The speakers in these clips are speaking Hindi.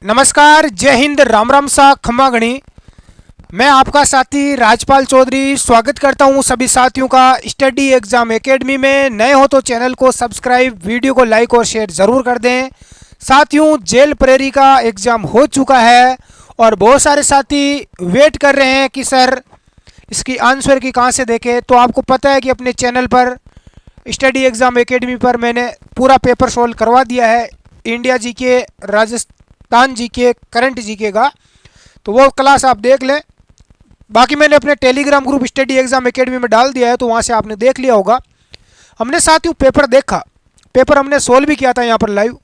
नमस्कार, जय हिंद, राम राम सा खम्मा गणी। मैं आपका साथी राजपाल चौधरी स्वागत करता हूं सभी साथियों का स्टडी एग्जाम एकेडमी में। नए हो तो चैनल को सब्सक्राइब, वीडियो को लाइक और शेयर ज़रूर कर दें। साथियों, जेल प्रेरी का एग्ज़ाम हो चुका है और बहुत सारे साथी वेट कर रहे हैं कि सर इसकी आंसर की कहाँ से देखें। तो आपको पता है कि अपने चैनल पर स्टडी एग्ज़ाम एकेडमी पर मैंने पूरा पेपर सोल्व करवा दिया है, India GK, Rajasthan GK, current GK का। तो वो क्लास आप देख लें। बाकी मैंने अपने Telegram group study exam academy में डाल दिया है, तो वहाँ से आपने देख लिया होगा। हमने साथियों पेपर देखा, पेपर हमने सोल्व भी किया था यहाँ पर लाइव,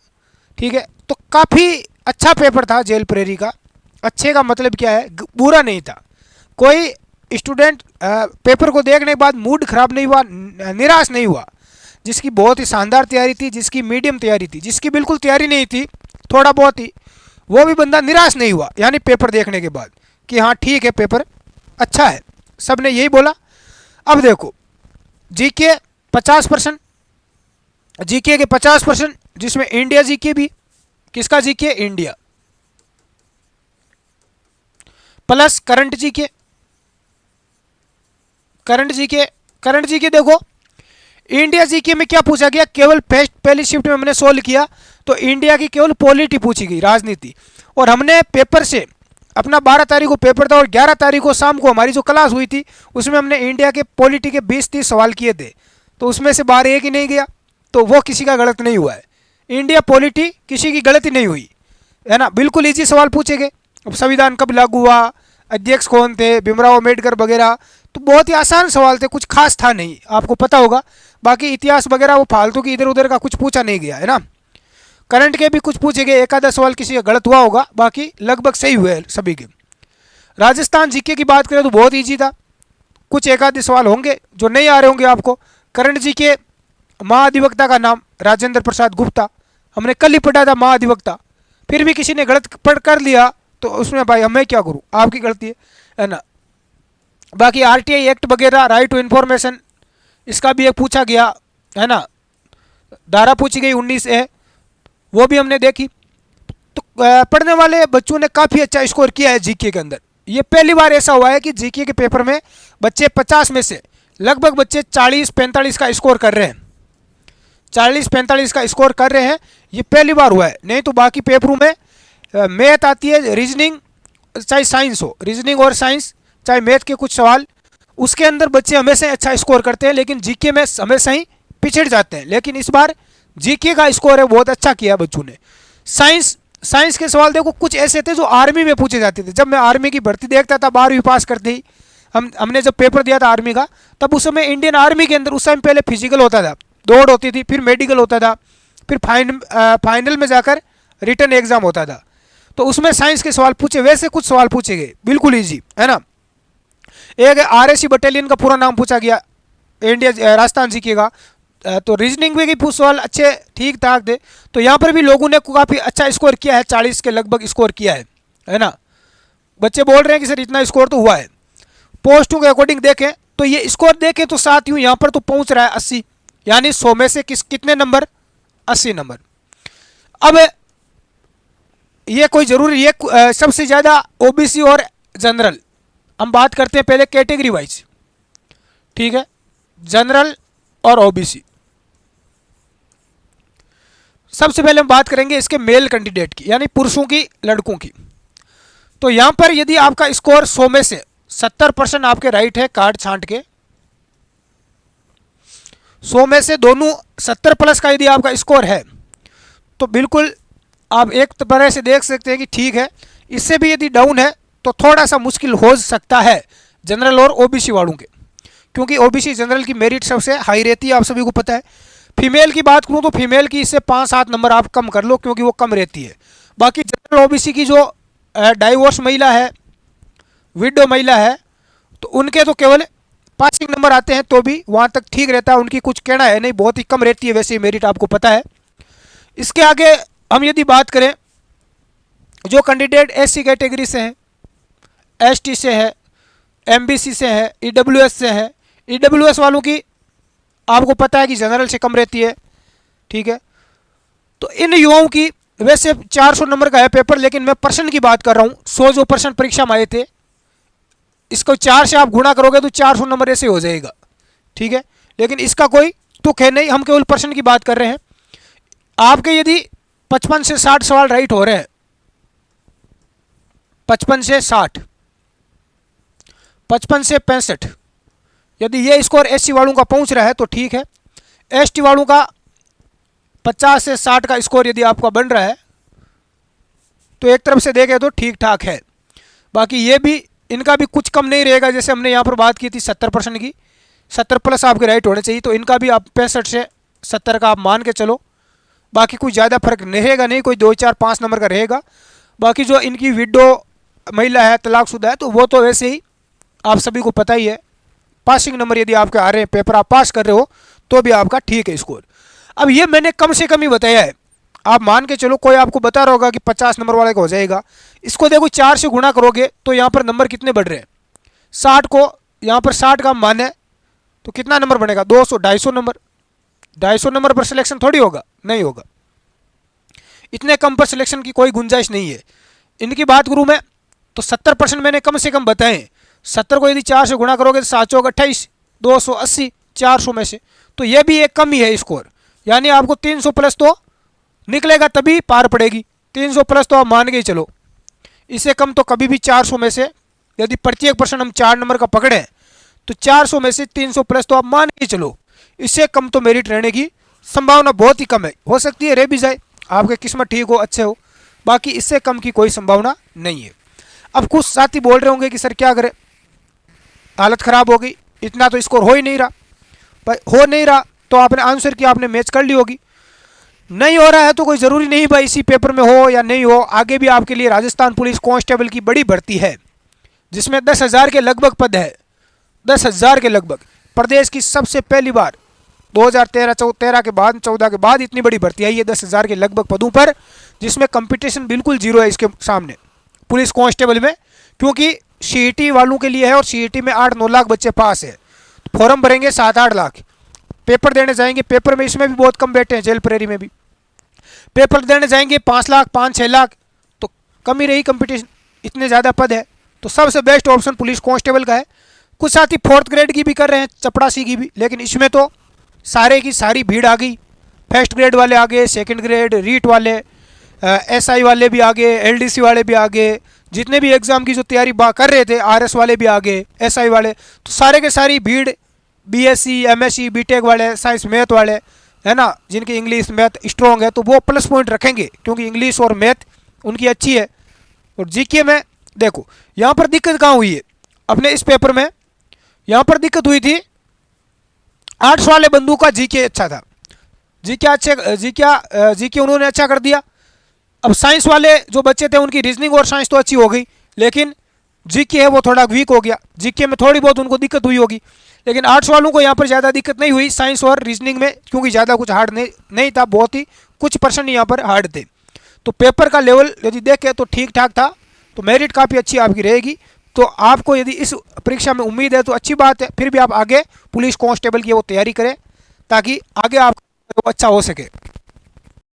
ठीक है। तो काफ़ी अच्छा पेपर था जेल प्रेरी का। अच्छे का मतलब क्या है, बुरा नहीं था। कोई स्टूडेंट पेपर को देखने के बाद मूड ख़राब नहीं हुआ, निराश नहीं हुआ। जिसकी बहुत ही शानदार तैयारी थी, जिसकी मीडियम तैयारी थी, जिसकी बिल्कुल तैयारी नहीं थी, थोड़ा बहुत ही, वो भी बंदा निराश नहीं हुआ यानी पेपर देखने के बाद कि हाँ ठीक है पेपर अच्छा है। सब ने यही बोला। अब देखो, जीके 50%, जीके के 50%, जिसमें इंडिया जीके भी, किसका GK, India, plus current GK. Current GK देखो, इंडिया जीके में क्या पूछा गया, केवल पहली शिफ्ट में हमने सोल्व किया तो इंडिया की केवल पॉलिटी पूछी गई, राजनीति। और हमने पेपर से अपना 12 तारीख को पेपर था और 11 तारीख को शाम को हमारी जो क्लास हुई थी उसमें हमने इंडिया के पॉलिटी के 20-30 सवाल किए थे। तो उसमें से 12 एक ही नहीं गया, तो वो किसी का गलत नहीं हुआ है। इंडिया पॉलिटी किसी की गलती नहीं हुई है ना, बिल्कुल ईजी सवाल पूछे गए। अब संविधान कब लागू हुआ, अध्यक्ष कौन थे, भीमराव अम्बेडकर वगैरह, तो बहुत ही आसान सवाल थे, कुछ खास था नहीं, आपको पता होगा। बाकी इतिहास वगैरह वो फालतू की इधर उधर का कुछ पूछा नहीं गया है ना। करंट के भी कुछ पूछे गए, एक आधा सवाल किसी का गलत हुआ होगा, बाकी लगभग सही हुए सभी के। राजस्थान जीके की बात करें तो बहुत ईजी था, कुछ एक आधे सवाल होंगे जो नहीं आ रहे होंगे आपको। करंट जीके, महाधिवक्ता का नाम राजेंद्र प्रसाद गुप्ता, हमने कल ही पढ़ा था महाधिवक्ता, फिर भी किसी ने गलत पढ़ कर लिया तो उसमें भाई हमें क्या करूँ, आपकी गलती है ना। बाकी आरटीआई एक्ट वगैरह, राइट टू इन्फॉर्मेशन, इसका भी एक पूछा गया है ना, धारा पूछी गई 19A, वो भी हमने देखी। तो पढ़ने वाले बच्चों ने काफ़ी अच्छा स्कोर किया है जीके के अंदर। ये पहली बार ऐसा हुआ है कि जीके के पेपर में बच्चे 50 में से लगभग बच्चे 40-45 का स्कोर कर रहे हैं, 40-45 का स्कोर कर रहे हैं। ये पहली बार हुआ है, नहीं तो बाकी पेपरों में मैथ आती है, रीजनिंग, चाहे साइंस हो, रीजनिंग और साइंस, चाहे मैथ के कुछ सवाल, उसके अंदर बच्चे हमेशा अच्छा स्कोर करते हैं, लेकिन जीके में हमेशा ही पिछड़ जाते हैं। लेकिन इस बार जीके का स्कोर है बहुत अच्छा किया बच्चों ने। साइंस के सवाल देखो, कुछ ऐसे थे जो आर्मी में पूछे जाते थे। जब मैं आर्मी की भर्ती देखता था 12वीं पास करते ही, हमने जब पेपर दिया था आर्मी का, तब उस समय इंडियन आर्मी के अंदर उस टाइम पहले फिजिकल होता था, दौड़ होती थी, फिर मेडिकल होता था, फिर फाइनल में जाकर रिटर्न एग्जाम होता था। तो उसमें साइंस के सवाल पूछे, वैसे कुछ सवाल पूछे गए, बिल्कुल ईजी है ना। एक आरएसी बटालियन का पूरा नाम पूछा गया इंडिया राजस्थान जीके का। तो रीजनिंग में भी कुछ सवाल अच्छे ठीक ठाक थे। तो यहाँ पर भी लोगों ने काफ़ी अच्छा स्कोर किया है, 40 के लगभग स्कोर किया है ना। बच्चे बोल रहे हैं कि सर इतना स्कोर तो हुआ है। पोस्टों के अकॉर्डिंग देखें तो ये स्कोर देखें तो साथियों यहाँ पर तो पहुँच रहा है 80, यानी 100 में से कितने नंबर, 80 नंबर। अब ये कोई ज़रूरी, ये सबसे ज़्यादा ओबीसी और जनरल, हम बात करते हैं पहले कैटेगरी वाइज, ठीक है, जनरल और ओबीसी। सबसे पहले हम बात करेंगे इसके मेल कैंडिडेट की, यानी पुरुषों की, लड़कों की। तो यहां पर यदि आपका स्कोर 100 में से 70% आपके राइट है, कार्ड छांट के 100 में से दोनों 70 प्लस का यदि आपका स्कोर है तो बिल्कुल आप एक तरह से देख सकते हैं कि ठीक है। इससे भी यदि डाउन है तो थोड़ा सा मुश्किल हो सकता है जनरल और ओबीसी वालों के, क्योंकि ओबीसी जनरल की मेरिट सबसे हाई रहती है, आप सभी को पता है। फीमेल की बात करूं तो फीमेल की इससे 5-7 नंबर आप कम कर लो, क्योंकि वो कम रहती है। बाकी जनरल ओबीसी की जो डाइवोर्स महिला है, विडो महिला है, तो उनके तो केवल पासिंग नंबर आते हैं, तो भी वहाँ तक ठीक रहता है, उनकी कुछ कहना है नहीं, बहुत ही कम रहती है वैसे मेरिट, आपको पता है। इसके आगे हम यदि बात करें, जो कैंडिडेट एससी कैटेगरी से हैं, एसटी से है, एमबीसी से है, ईडब्ल्यूएस से है, ईडब्ल्यूएस वालों की आपको पता है कि जनरल से कम रहती है, ठीक है। तो इन युवाओं की वैसे 400 नंबर का है पेपर, लेकिन मैं पर्सन की बात कर रहा हूँ। 100 जो पर्सन परीक्षा में आए थे, इसको 4 से आप गुणा करोगे तो 400 नंबर ऐसे हो जाएगा, ठीक है। लेकिन इसका कोई तुक है नहीं, हम केवल पर्सन की बात कर रहे हैं। आपके यदि 55 से 60 सवाल राइट हो रहे हैं, 55 से 60, 55 से 65, यदि ये स्कोर एससी वालों का पहुंच रहा है तो ठीक है। एसटी वालों का 50 से 60 का स्कोर यदि आपका बन रहा है तो एक तरफ से देखें तो ठीक ठाक है। बाकी ये भी, इनका भी कुछ कम नहीं रहेगा। जैसे हमने यहाँ पर बात की थी 70% की, 70 प्लस आपके राइट होने चाहिए, तो इनका भी आप 65 से 70 का आप मान के चलो। बाकी कोई ज़्यादा फर्क रहेगा नहीं, कोई 2 4 5 नंबर का रहेगा। बाकी जो इनकी विडो महिला है, तलाकशुदा है, तो वो तो वैसे ही आप सभी को पता ही है। पासिंग नंबर यदि आपके आ रहे हैं, पेपर आप पास कर रहे हो, तो भी आपका ठीक है स्कोर। अब ये मैंने कम से कम ही बताया है, आप मान के चलो कोई आपको बता रहा होगा कि 50 नंबर वाले का हो जाएगा। इसको देखो 4 से गुणा करोगे तो यहाँ पर नंबर कितने बढ़ रहे हैं, 60 को यहाँ पर 60 का मान है तो कितना नंबर बनेगा, 200, 250 नंबर। 250 नंबर पर सिलेक्शन थोड़ी होगा, नहीं होगा। इतने कम पर सिलेक्शन की कोई गुंजाइश नहीं है। इनकी बात करूँ मैं तो 70% मैंने कम से कम बताए। 70 को यदि 4 से गुणा करोगे तो 7 चौक 28, 280, 400 में से, तो ये भी एक कम ही है स्कोर। यानी आपको 300 प्लस तो निकलेगा तभी पार पड़ेगी। 300 प्लस तो आप मान के ही चलो, इससे कम तो कभी भी 400 में से यदि प्रत्येक पर्सन हम 4 नंबर का पकड़े तो 400 में से 300 प्लस तो आप मान के चलो। इससे कम तो मेरिट रहने की संभावना बहुत ही कम है। हो सकती है रह भी जाए, आपके किस्मत ठीक हो, अच्छे हो, बाकी इससे कम की कोई संभावना नहीं है। अब कुछ साथी बोल रहे होंगे कि सर क्या करें, हालत ख़राब हो गई, इतना तो स्कोर हो ही नहीं रहा। भाई हो नहीं रहा तो आपने आंसर किया, आपने मैच कर ली होगी। नहीं हो रहा है तो कोई ज़रूरी नहीं भाई इसी पेपर में हो या नहीं हो, आगे भी आपके लिए राजस्थान पुलिस कांस्टेबल की बड़ी भर्ती है, जिसमें 10,000 के लगभग पद है। 10,000 के लगभग, प्रदेश की सबसे पहली बार 2013 के बाद, 14 के बाद इतनी बड़ी भर्ती आई है 10,000 के लगभग पदों पर, जिसमें कंपटीशन बिल्कुल जीरो है इसके सामने पुलिस कांस्टेबल में। क्योंकि सीईटी वालों के लिए है और सीईटी में 8-9 लाख बच्चे पास है, फॉर्म भरेंगे 7-8 लाख, पेपर देने जाएंगे, पेपर में इसमें भी बहुत कम बैठे हैं, जेल प्रेरी में भी पेपर देने जाएंगे 5 लाख 5-6 लाख, तो कम ही रही कंपटीशन, इतने ज़्यादा पद है। तो सबसे बेस्ट ऑप्शन पुलिस कांस्टेबल का है। कुछ साथी 4th ग्रेड की भी कर रहे हैं, चपड़ासी की भी, लेकिन इसमें तो सारे की सारी भीड़ आ गई। फर्स्ट ग्रेड वाले आ गए, 2nd ग्रेड, रीट वाले, एसआई वाले भी आ गए, एलडीसी वाले भी आ गए, जितने भी एग्ज़ाम की जो तैयारी कर रहे थे, आरएस वाले भी आ गए, एसआई वाले, तो सारे के सारी भीड़ बीएससी, एमएससी, बीटेक वाले, साइंस मैथ वाले, है ना, जिनकी इंग्लिश मैथ स्ट्रॉन्ग है, तो वो प्लस पॉइंट रखेंगे क्योंकि इंग्लिश और मैथ उनकी अच्छी है। और जीके में देखो यहाँ पर दिक्कत कहाँ हुई है अपने इस पेपर में, यहाँ पर दिक्कत हुई थी आर्ट्स वाले बंधु का जीके अच्छा था, जीके उन्होंने अच्छा कर दिया। अब साइंस वाले जो बच्चे थे उनकी रीजनिंग और साइंस तो अच्छी हो गई, लेकिन जीके है वो थोड़ा वीक हो गया, जीके में थोड़ी बहुत उनको दिक्कत हुई होगी। लेकिन आर्ट्स वालों को यहाँ पर ज़्यादा दिक्कत नहीं हुई साइंस और रीजनिंग में, क्योंकि ज़्यादा कुछ हार्ड नहीं था, बहुत ही कुछ % यहाँ पर हार्ड थे। तो पेपर का लेवल यदि देखें तो ठीक ठाक था, तो मेरिट काफ़ी अच्छी आपकी रहेगी। तो आपको यदि इस परीक्षा में उम्मीद है तो अच्छी बात है, फिर भी आप आगे पुलिस कांस्टेबल की वो तैयारी करें ताकि आगे आप अच्छा हो सके।